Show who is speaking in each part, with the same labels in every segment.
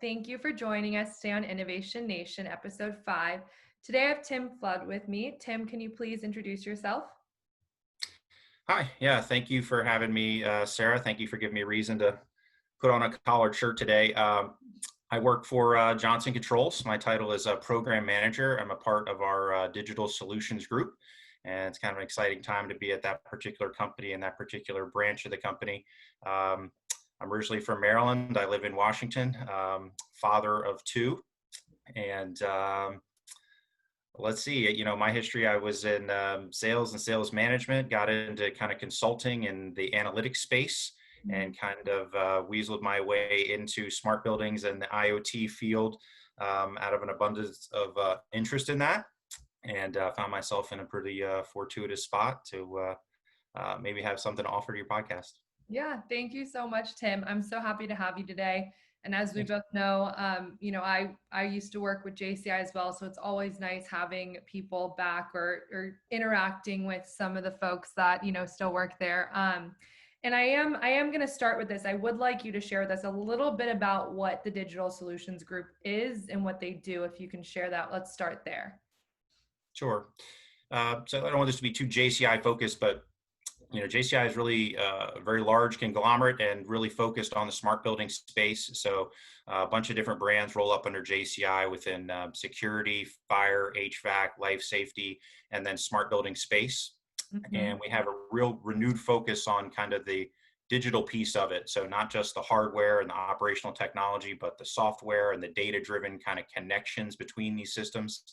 Speaker 1: Thank you for joining us today on Innovation Nation, episode 5. Today I have Tim Flood with me. Tim, can you please introduce yourself?
Speaker 2: Hi, yeah, thank you for having me, Sarah. Thank you for giving me a reason to put on a collared shirt today. I work for Johnson Controls. My title is Program Manager. I'm a part of our Digital Solutions group, and it's kind of an exciting time to be at that particular company and that particular branch of the company. I'm originally from Maryland. I live in Washington, father of 2, and let's see, my history, I was in sales and sales management, got into kind of consulting in the analytics space, and kind of weaseled my way into smart buildings and the IoT field out of an abundance of interest in that, and found myself in a pretty fortuitous spot to maybe have something to offer to your podcast.
Speaker 1: Yeah, thank you so much, Tim. I'm so happy to have you today. And as we
Speaker 2: Thanks.
Speaker 1: both know, I used to work with JCI as well, so it's always nice having people back or interacting with some of the folks that still work there. And I am going to start with this. I would like you to share with us a little bit about what the Digital Solutions Group is and what they do. If you can share that, let's start there.
Speaker 2: Sure. So I don't want this to be too JCI focused, but JCI is really a very large conglomerate and really focused on the smart building space. So a bunch of different brands roll up under JCI within security, fire, HVAC, life safety, and then smart building space. And we have a real renewed focus on kind of the digital piece of it. So not just the hardware and the operational technology, but the software and the data-driven kind of connections between these systems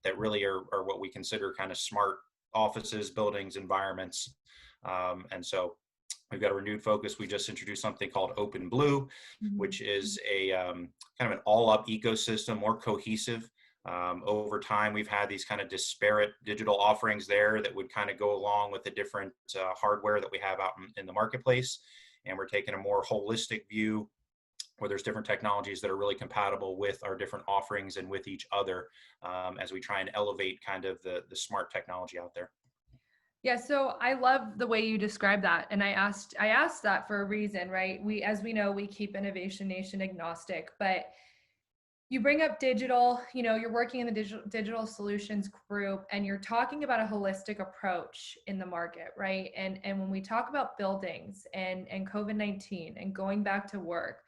Speaker 2: that really are what we consider kind of smart offices, buildings, environments. And so we've got a renewed focus. We just introduced something called Open Blue, which is a kind of an all-up ecosystem, more cohesive. Over time, we've had these kind of disparate digital offerings there that would kind of go along with the different hardware that we have out in the marketplace. And we're taking a more holistic view where there's different technologies that are really compatible with our different offerings and with each other as we try and elevate kind of the smart technology out there.
Speaker 1: Yeah, so I love the way you describe that. And I asked that for a reason, right? As we know, we keep Innovation Nation agnostic, but you bring up digital, you're working in the digital solutions group and you're talking about a holistic approach in the market, right? And when we talk about buildings and COVID-19 and going back to work,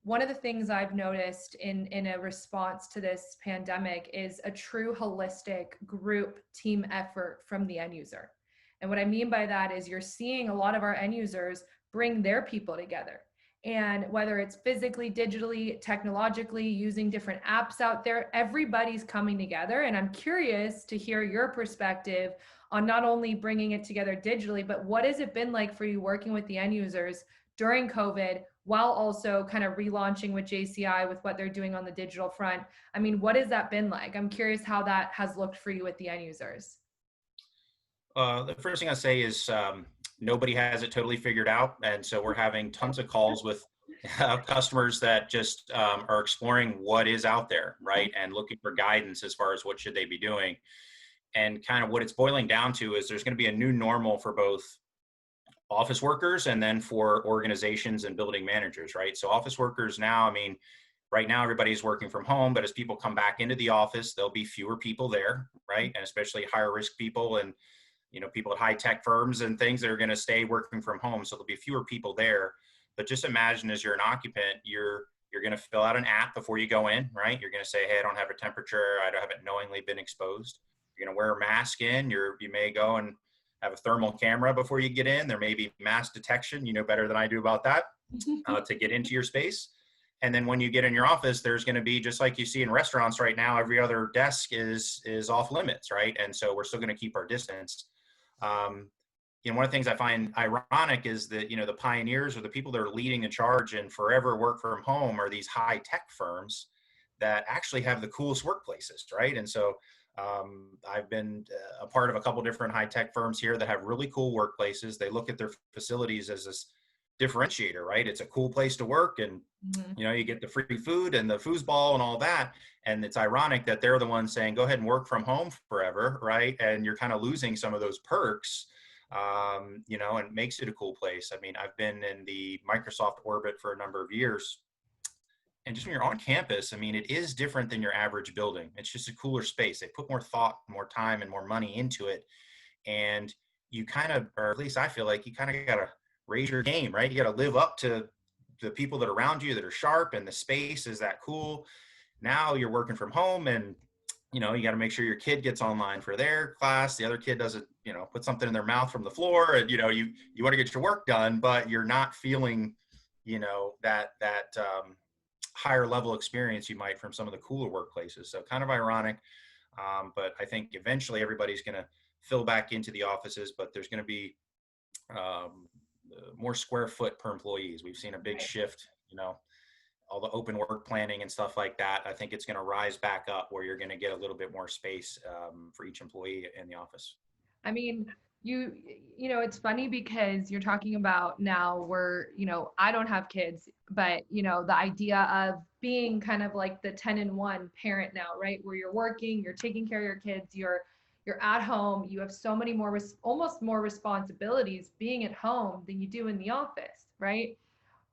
Speaker 1: one of the things I've noticed in a response to this pandemic is a true holistic group team effort from the end user. And what I mean by that is you're seeing a lot of our end users bring their people together. And whether it's physically, digitally, technologically, using different apps out there, everybody's coming together. And I'm curious to hear your perspective on not only bringing it together digitally, but what has it been like for you working with the end users during COVID while also kind of relaunching with JCI with what they're doing on the digital front? I mean, what has that been like? I'm curious how that has looked for you with the end users.
Speaker 2: The first thing I say is nobody has it totally figured out. And so we're having tons of calls with customers that just are exploring what is out there, right? And looking for guidance as far as what should they be doing. And kind of what it's boiling down to is there's going to be a new normal for both office workers and then for organizations and building managers, right? So office workers now, I mean, right now everybody's working from home, but as people come back into the office, there'll be fewer people there, right? And especially higher risk people and people at high tech firms and things that are going to stay working from home. So there'll be fewer people there. But just imagine as you're an occupant, you're going to fill out an app before you go in, right? You're going to say, hey, I don't have a temperature. I haven't knowingly been exposed. You're going to wear a mask in. You may go and have a thermal camera before you get in. There may be mask detection. You know better than I do about that to get into your space. And then when you get in your office, there's going to be, just like you see in restaurants right now, every other desk is off limits, right? And so we're still going to keep our distance. One of the things I find ironic is that, the pioneers or the people that are leading the charge and forever work from home are these high tech firms that actually have the coolest workplaces, right? And so I've been a part of a couple different high tech firms here that have really cool workplaces. They look at their facilities as this differentiator, right? It's a cool place to work, and you get the free food and the foosball and all that. And it's ironic that they're the ones saying, go ahead and work from home forever, right? And you're kind of losing some of those perks, and it makes it a cool place. I mean, I've been in the Microsoft orbit for a number of years, and just when you're on campus, I mean, it is different than your average building. It's just a cooler space. They put more thought, more time, and more money into it. And you kind of, or at least I feel like you kind of got to raise your game, right? You got to live up to the people that are around you that are sharp, and the space is that cool. Now you're working from home, and you got to make sure your kid gets online for their class. The other kid doesn't, put something in their mouth from the floor, and you want to get your work done, but you're not feeling, that higher level experience you might from some of the cooler workplaces. So kind of ironic, but I think eventually everybody's going to fill back into the offices, but there's going to be more square foot per employees. We've seen a big shift, all the open work planning and stuff like that. I think it's going to rise back up where you're going to get a little bit more space for each employee in the office.
Speaker 1: I mean, it's funny because you're talking about now where, I don't have kids, but, the idea of being kind of like the 10-in-1 parent now, right? Where you're working, you're taking care of your kids, you're at home, you have so many more, almost more responsibilities being at home than you do in the office, right?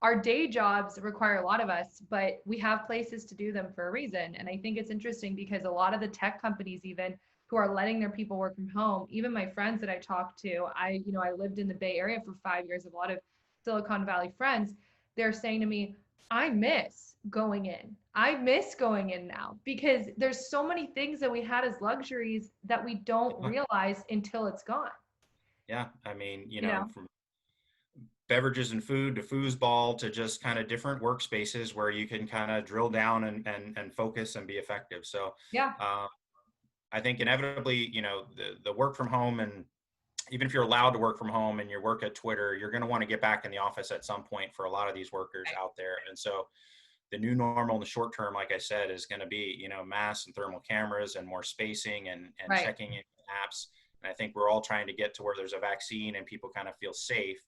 Speaker 1: Our day jobs require a lot of us, but we have places to do them for a reason. And I think it's interesting because a lot of the tech companies even who are letting their people work from home, even my friends that I talk to, I lived in the Bay Area for 5 years, a lot of Silicon Valley friends, they're saying to me, I miss going in. I miss going in now because there's so many things that we had as luxuries that we don't realize until it's gone.
Speaker 2: Yeah. I mean,
Speaker 1: You know?
Speaker 2: from beverages and food to foosball to just kind of different workspaces where you can kind of drill down and focus and be effective. So
Speaker 1: Yeah.
Speaker 2: I think inevitably, the work from home, and even if you're allowed to work from home and you work at Twitter, you're going to want to get back in the office at some point for a lot of these workers out there. And so the new normal in the short term, like I said, is going to be, masks and thermal cameras and more spacing and
Speaker 1: Right.
Speaker 2: checking in apps. And I think we're all trying to get to where there's a vaccine and people kind of feel safe.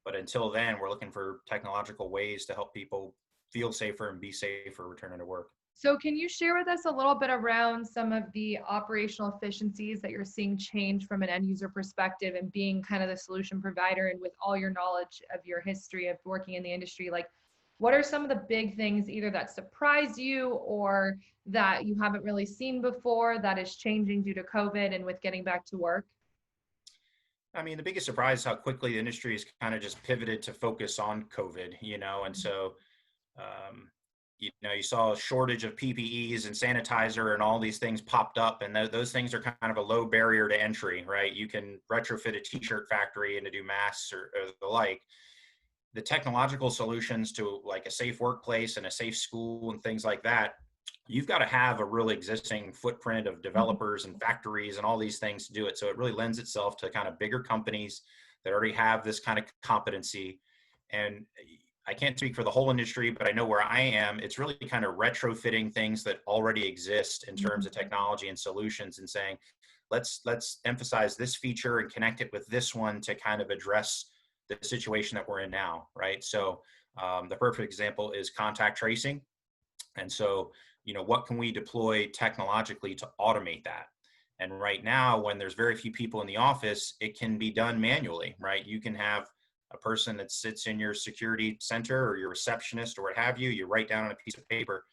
Speaker 2: But until then, we're looking for technological ways to help people feel safer and be safer returning to work.
Speaker 1: So can you share with us a little bit around some of the operational efficiencies that you're seeing change from an end user perspective and being kind of the solution provider, and with all your knowledge of your history of working in the industry, like what are some of the big things either that surprise you or that you haven't really seen before that is changing due to COVID and with getting back to work?
Speaker 2: I mean, the biggest surprise is how quickly the industry has kind of just pivoted to focus on COVID, and so, you saw a shortage of PPEs and sanitizer and all these things popped up, and those things are kind of a low barrier to entry, right? You can retrofit a t-shirt factory and to do masks or the like. The technological solutions to like a safe workplace and a safe school and things like that, you've got to have a really existing footprint of developers and factories and all these things to do it. So it really lends itself to kind of bigger companies that already have this kind of competency. And I can't speak for the whole industry, but I know where I am, it's really kind of retrofitting things that already exist in terms of technology and solutions and saying, let's emphasize this feature and connect it with this one to kind of address the situation that we're in now, right? So the perfect example is contact tracing. And so, what can we deploy technologically to automate that? And right now, when there's very few people in the office, it can be done manually, right? You can have a person that sits in your security center or your receptionist or what have you, you write down on a piece of paper,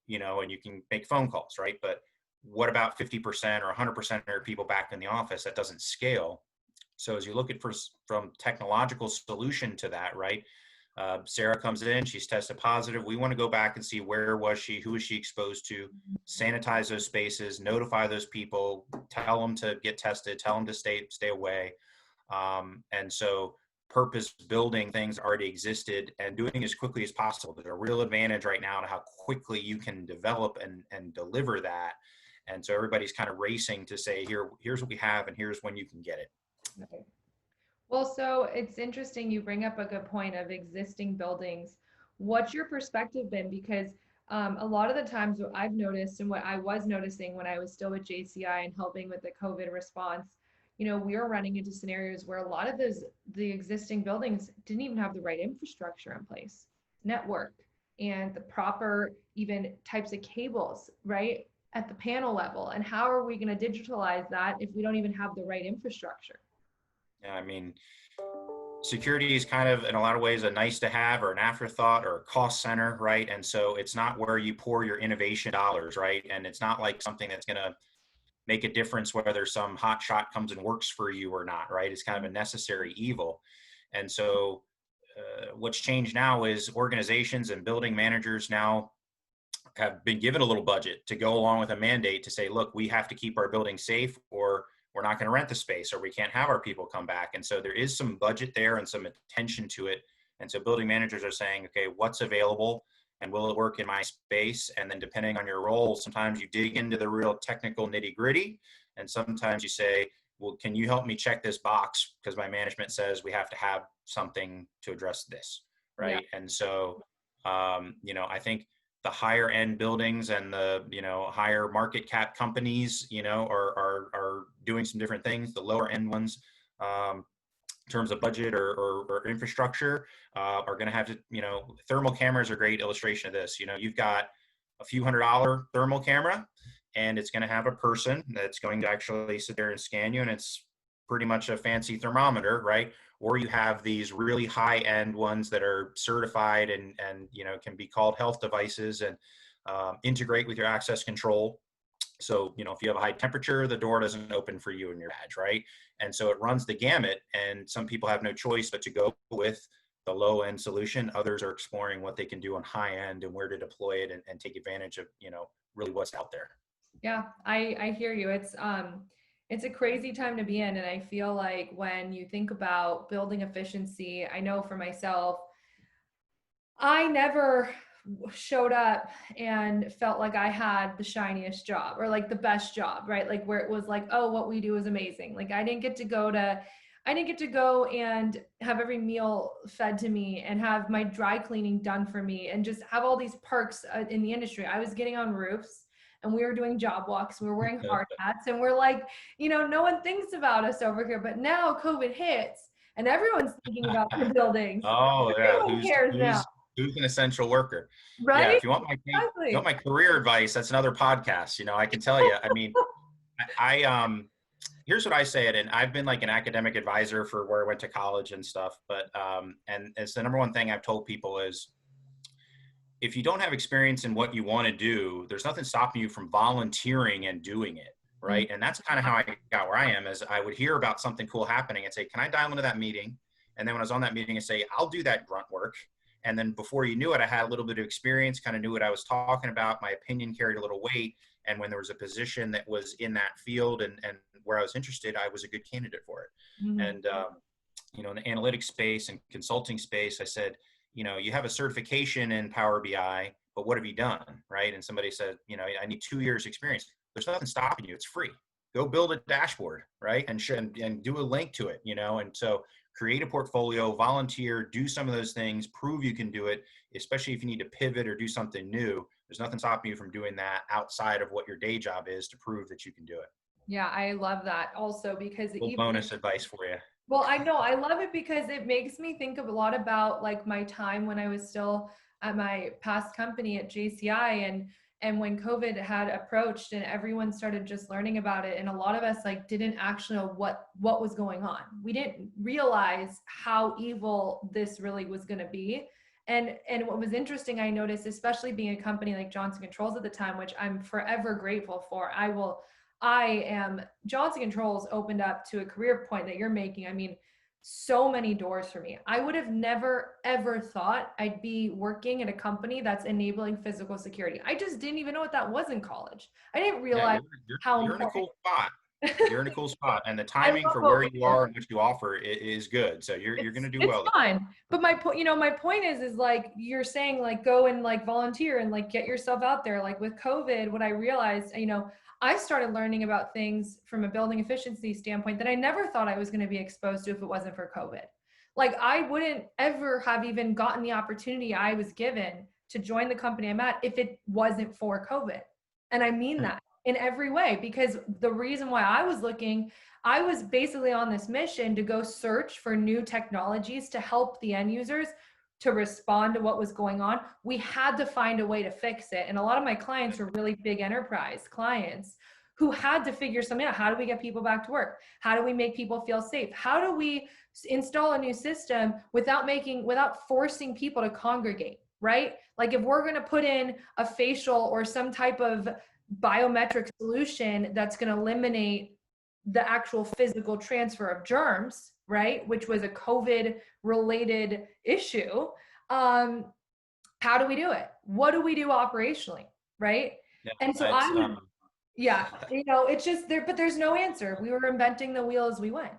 Speaker 2: and you can make phone calls, right? But what about 50% or 100% of people back in the office? That doesn't scale. So as you look at from technological solution to that, right? Sarah comes in, she's tested positive. We want to go back and see where was she, who was she exposed to, sanitize those spaces, notify those people, tell them to get tested, tell them to stay away. And so purpose building things already existed and doing as quickly as possible. There's a real advantage right now to how quickly you can develop and deliver that. And so everybody's kind of racing to say, here's what we have and here's when you can get it.
Speaker 1: Okay. Well, so it's interesting you bring up a good point of existing buildings. What's your perspective been? Because a lot of the times what I've noticed and what I was noticing when I was still with JCI and helping with the COVID response, we were running into scenarios where a lot of the existing buildings didn't even have the right infrastructure in place, network, and the proper even types of cables, right, at the panel level. And how are we going to digitalize that if we don't even have the right infrastructure?
Speaker 2: I mean, security is kind of in a lot of ways a nice to have or an afterthought or a cost center, right? And so it's not where you pour your innovation dollars, right? And it's not like something that's going to make a difference whether some hot shot comes and works for you or not, right? It's kind of a necessary evil. And so what's changed now is organizations and building managers now have been given a little budget to go along with a mandate to say, look, we have to keep our building safe, or we're not going to rent the space, or we can't have our people come back. And so there is some budget there and some attention to it. And so building managers are saying, okay, what's available and will it work in my space? And then depending on your role, sometimes you dig into the real technical nitty gritty. And sometimes you say, well, can you help me check this box? Because my management says we have to have something to address this, right? Yeah. And so, I think the higher end buildings and the higher market cap companies are doing some different things. The lower end ones, in terms of budget or infrastructure, are going to have to, thermal cameras are a great illustration of this. You've got a few $100 thermal camera, and it's going to have a person that's going to actually sit there and scan you, and it's pretty much a fancy thermometer, right? Or you have these really high end ones that are certified and can be called health devices and integrate with your access control. So, if you have a high temperature, the door doesn't open for you and your badge, right? And so it runs the gamut, and some people have no choice but to go with the low end solution. Others are exploring what they can do on high end and where to deploy it and take advantage of, really what's out there.
Speaker 1: Yeah, I hear you. It's a crazy time to be in. And I feel like when you think about building efficiency, I know for myself, I never showed up and felt like I had the shiniest job or like the best job, right? Like where it was like, oh, what we do is amazing. Like I didn't get to go and have every meal fed to me and have my dry cleaning done for me and just have all these perks in the industry. I was getting on roofs and we were doing job walks. We were wearing hard hats and we're like, no one thinks about us over here. But now COVID hits and everyone's thinking about the buildings.
Speaker 2: Oh yeah,
Speaker 1: Everyone cares now.
Speaker 2: Who's an essential worker?
Speaker 1: Right?
Speaker 2: Yeah, if you want my career advice, that's another podcast. I can tell you. I mean, here's what I say, and I've been like an academic advisor for where I went to college and stuff. But and it's the number one thing I've told people is, if you don't have experience in what you want to do, there's nothing stopping you from volunteering and doing it, right? Mm-hmm. And that's kind of how I got where I am. Is I would hear about something cool happening and say, can I dial into that meeting? And then when I was on that meeting, I say, I'll do that grunt work. And then before you knew it, I had a little bit of experience, kind of knew what I was talking about. My opinion carried a little weight. And when there was a position that was in that field and where I was interested, I was a good candidate for it. Mm-hmm. And, in the analytics space and consulting space, I said, you have a certification in Power BI, but what have you done, right? And somebody said, I need 2 years experience. There's nothing stopping you. It's free. Go build a dashboard, right? And do a link to it, and so create a portfolio, volunteer, do some of those things, prove you can do it, especially if you need to pivot or do something new. There's nothing stopping you from doing that outside of what your day job is to prove that you can do it.
Speaker 1: Yeah, I love that also because
Speaker 2: bonus advice for you.
Speaker 1: Well, I know I love it because it makes me think of a lot about like my time when I was still at my past company at JCI and when COVID had approached and everyone started just learning about it. And a lot of us like didn't actually know what was going on. We didn't realize how evil this really was going to be. And what was interesting, I noticed, especially being a company like Johnson Controls at the time, which I'm forever grateful for. Johnson Controls opened up to a career point that you're making. I mean, so many doors for me. I would have never, ever thought I'd be working at a company that's enabling physical security. I just didn't even know what that was in college. I didn't realize
Speaker 2: you're in a cool spot. You're in a cool spot, and the timing for where you are and what you offer is good. So you're going to do well.
Speaker 1: It's fine. But my point is like you're saying, like go and like volunteer and like get yourself out there. Like with COVID, what I realized, I started learning about things from a building efficiency standpoint that I never thought I was going to be exposed to if it wasn't for COVID. Like I wouldn't ever have even gotten the opportunity I was given to join the company I'm at if it wasn't for COVID. And I mean that in every way, because the reason why I was basically on this mission to go search for new technologies to help the end users to respond to what was going on. We had to find a way to fix it. And a lot of my clients were really big enterprise clients who had to figure something out. How do we get people back to work? How do we make people feel safe? How do we install a new system without forcing people to congregate, right? Like if we're going to put in a facial or some type of biometric solution that's going to eliminate the actual physical transfer of germs, right, which was a COVID related issue, how do we do it? What do we do operationally, right?
Speaker 2: Yeah,
Speaker 1: And so I
Speaker 2: it's
Speaker 1: would, yeah, it's just there, but there's no answer. We were inventing the wheel as we went.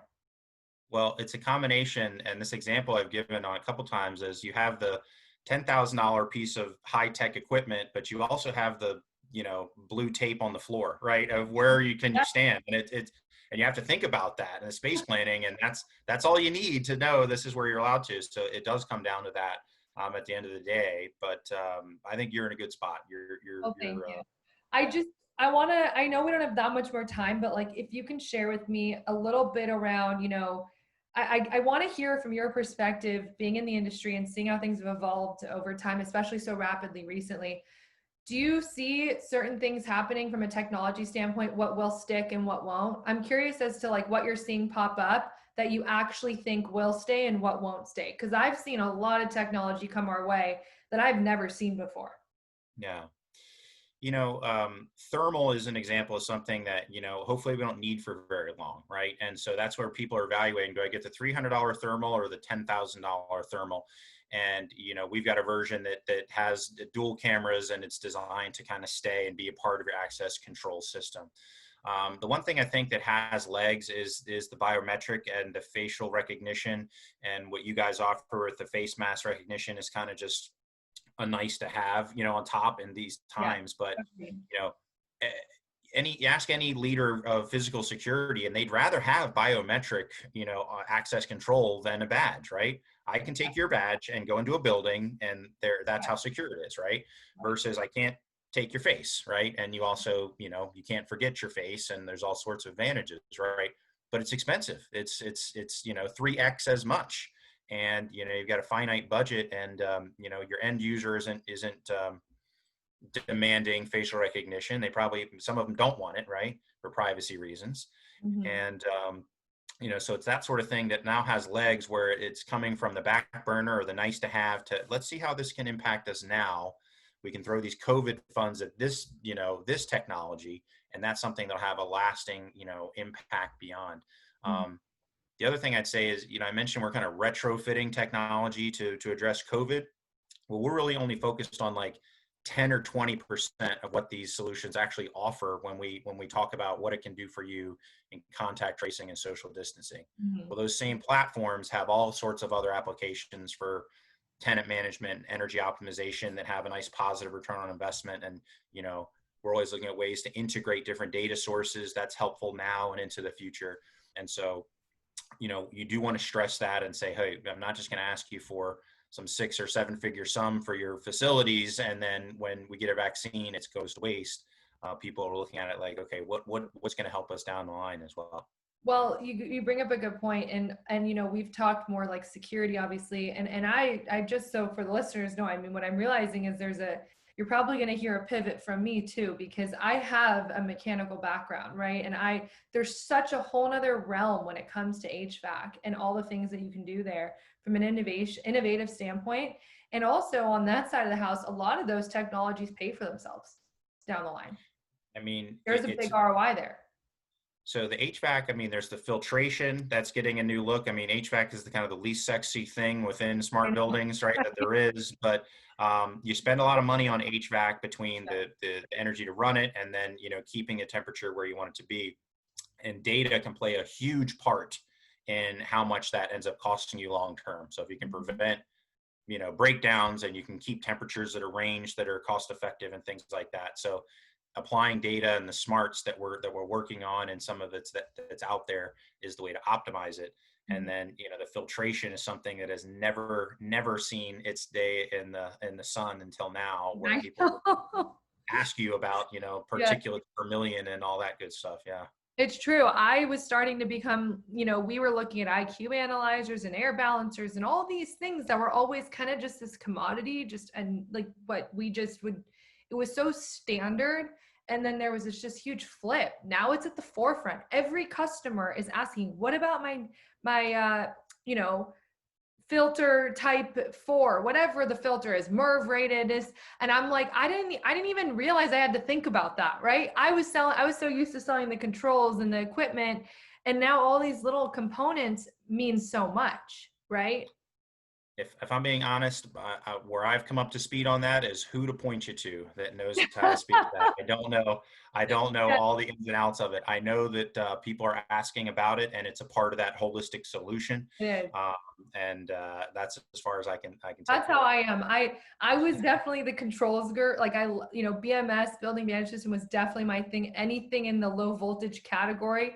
Speaker 2: well, it's a combination, and this example I've given on a couple times is you have the $10,000 piece of high-tech equipment, but you also have the, blue tape on the floor, right? Of where you stand, and and you have to think about that in the space planning, and that's all you need to know this is where you're allowed to. So it does come down to that at the end of the day. But I think you're in a good spot.
Speaker 1: Oh, thank you. I know we don't have that much more time, but like if you can share with me a little bit around, I want to hear from your perspective, being in the industry and seeing how things have evolved over time, especially so rapidly recently. Do you see certain things happening from a technology standpoint, what will stick and what won't? I'm curious as to like what you're seeing pop up that you actually think will stay and what won't stay. Because I've seen a lot of technology come our way that I've never seen before.
Speaker 2: Yeah. Thermal is an example of something that, hopefully we don't need for very long, right? And so that's where people are evaluating, do I get the $300 thermal or the $10,000 thermal? And, we've got a version that has dual cameras, and it's designed to kind of stay and be a part of your access control system. The one thing I think that has legs is the biometric and the facial recognition, and what you guys offer with the face mask recognition is kind of just a nice to have, on top in these times. Yeah. But, ask any leader of physical security and they'd rather have biometric, access control than a badge, right? I can take your badge and go into a building and that's how secure it is, right? Versus I can't take your face, right? And you also, you can't forget your face, and there's all sorts of advantages, right? But it's expensive. It's 3x as much. And you've got a finite budget, and your end user isn't demanding facial recognition. Some of them don't want it, right, for privacy reasons. Mm-hmm. And so it's that sort of thing that now has legs, where it's coming from the back burner or the nice to have to let's see how this can impact us now. We can throw these COVID funds at this this technology, and that's something that'll have a lasting impact beyond. Mm-hmm. The other thing I'd say is, I mentioned we're kind of retrofitting technology to address COVID. Well, we're really only focused on like 10 or 20% of what these solutions actually offer when we talk about what it can do for you in contact tracing and social distancing. Mm-hmm. Well, those same platforms have all sorts of other applications for tenant management, energy optimization that have a nice positive return on investment. And, we're always looking at ways to integrate different data sources that's helpful now and into the future. And so, you do want to stress that and say, hey, I'm not just going to ask you for some 6 or 7 figure sum for your facilities, and then when we get a vaccine, it goes to waste. People are looking at it like, okay, what's going to help us down the line as well?
Speaker 1: Well, you bring up a good point, and we've talked more like security, obviously, and I just, so for the listeners know, I mean, what I'm realizing is you're probably going to hear a pivot from me too, because I have a mechanical background, right? And there's such a whole nother realm when it comes to HVAC and all the things that you can do there from an innovative standpoint. And also on that side of the house, a lot of those technologies pay for themselves down the line.
Speaker 2: I mean,
Speaker 1: there's a big ROI there.
Speaker 2: So the HVAC, I mean, there's the filtration that's getting a new look. I mean, HVAC is the kind of the least sexy thing within smart buildings, right, that there is. But you spend a lot of money on HVAC between the energy to run it and then, keeping a temperature where you want it to be. And data can play a huge part in how much that ends up costing you long term. So if you can prevent, breakdowns, and you can keep temperatures at a range that are cost effective and things like that. So applying data and the smarts that we're working on, and some of it's that's out there, is the way to optimize it. Mm-hmm. And then the filtration is something that has never seen its day in the sun until now, where people ask you about particulates per million and all that good stuff. Yeah,
Speaker 1: it's true. I was starting to become, we were looking at IQ analyzers and air balancers and all these things that were always kind of just this commodity, and like what we just would, it was so standard. And then there was this just huge flip. Now it's at the forefront. Every customer is asking, what about my you know, filter type 4, whatever the filter is, MERV rated is. And I'm like, I didn't even realize I had to think about that, right? I was so used to selling the controls and the equipment, and now all these little components mean so much, right?
Speaker 2: If I'm being honest, where I've come up to speed on that is who to point you to that knows how to speak to that. I don't know. I don't know
Speaker 1: Yeah,
Speaker 2: all the ins and outs of it. I know that people are asking about it, and it's a part of that holistic solution.
Speaker 1: it is.
Speaker 2: Um, and that's as far as I can take
Speaker 1: That's
Speaker 2: it
Speaker 1: how
Speaker 2: with
Speaker 1: I am. I was definitely the controls girl. Like BMS, building management system, was definitely my thing. Anything in the low voltage category,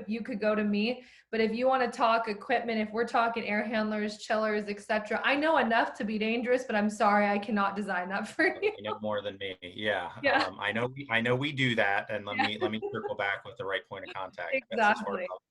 Speaker 1: you could go to me. But if you want to talk equipment, if we're talking air handlers, chillers, etc., I know enough to be dangerous, but I'm sorry, I cannot design that for you.
Speaker 2: You know more than me. Yeah.
Speaker 1: Yeah,
Speaker 2: I know we do that, and let
Speaker 1: yeah,
Speaker 2: me circle back with the right point of contact. That's as far as
Speaker 1: exactly.
Speaker 2: I'll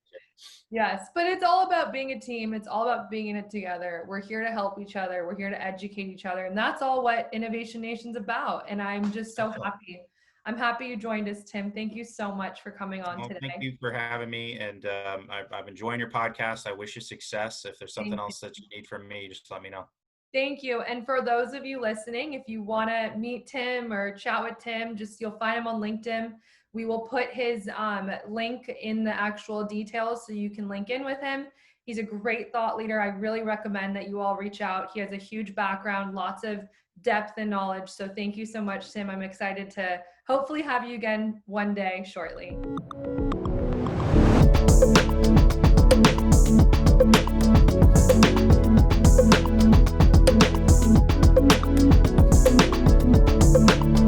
Speaker 1: Yes, but it's all about being a team. It's all about being in it together. We're here to help each other. We're here to educate each other. And that's all what Innovation Nation's about. And I'm just so
Speaker 2: get.
Speaker 1: happy. I'm happy you joined us, Tim. Thank you so much for coming on
Speaker 2: Well, thank
Speaker 1: today.
Speaker 2: you for having me, and I'm enjoying your podcast. I wish you success. If there's something
Speaker 1: Thank you.
Speaker 2: else that you need from me, just let me know.
Speaker 1: Thank you. And for those of you listening, if you want to meet Tim or chat with Tim, you'll find him on LinkedIn. We will put his link in the actual details so you can link in with him. He's a great thought leader. I really recommend that you all reach out. He has a huge background, lots of depth and knowledge. So thank you so much, Tim. I'm excited to hopefully have you again one day shortly.